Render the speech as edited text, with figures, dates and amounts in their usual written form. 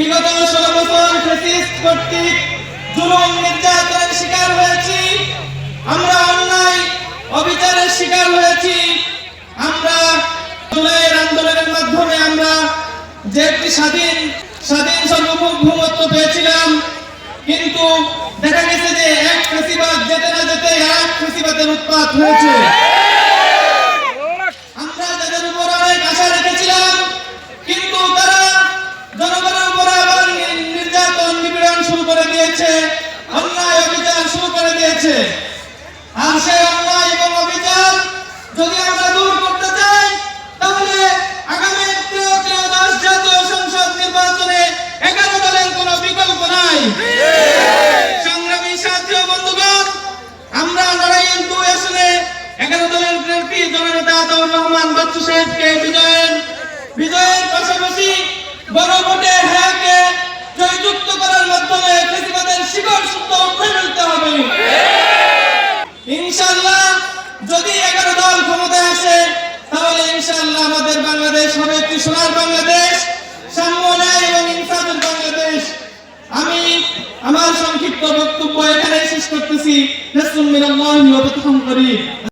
বিগত 16 বছর ফ্যাসিস্ট কর্তৃক জুলুম নির্যাতনের শিকার হয়েছি, আমরা অন্যায় অবিচারের শিকার হয়েছি। আমরা জুলাইয়ের আন্দোলনের মাধ্যমে আমরা যে একটি স্বাধীন সার্বভৌমত্ব পেয়েছিলাম, কিন্তু দেখা গেছে যে এক ফ্যাসিবাদ যেতে না যেতে এক ফ্যাসিবাদের উৎপাত হয়েছে। আমরা তাদের উপর অনেক আশা রেখেছিলাম, কিন্তু তারা জনগণের উপর আবার নির্যাতন নিপীড়ন শুরু করে দিয়েছে, অন্যায় অবিচার শুরু করে দিয়েছে। আর সেই অন্যায় এবং অবিচার যদি আমরা দূর করতে চাই, তাহলে আগামী ত্রয়োদশ জাতীয় সংসদ নির্বাচনে 11 দলের কোনো বিকল্প নাই। সংগ্রামী সাথী ও বন্ধুগণ, আমরা নারায়ণ 2 আসনে 11 দলের প্রার্থী জননেতা আতাউর রহমান বাচ্চু সাহেবকে বিজয়ের পাশাপাশি বড় ভোটে হ্যাঁকে জয়যুক্ত করার মাধ্যমে ফ্যাসিবাদের শিকড় সূত্র উঠে ফেলতে হবে। ইনশাআল্লাহ যদি 11 দল ক্ষমতায় আসে, তাহলে ইনশাআল্লাহ আমাদের বাংলাদেশ হবে একটি সোনার বাংলাদেশ, সাম্য ন্যায় এবং ইনসাফের বাংলাদেশ। আমি আমার সংক্ষিপ্ত বক্তব্য এখানে শেষ করতেছি। নাসরুম মিনাল্লাহি ওয়া ফাতহুন করিম।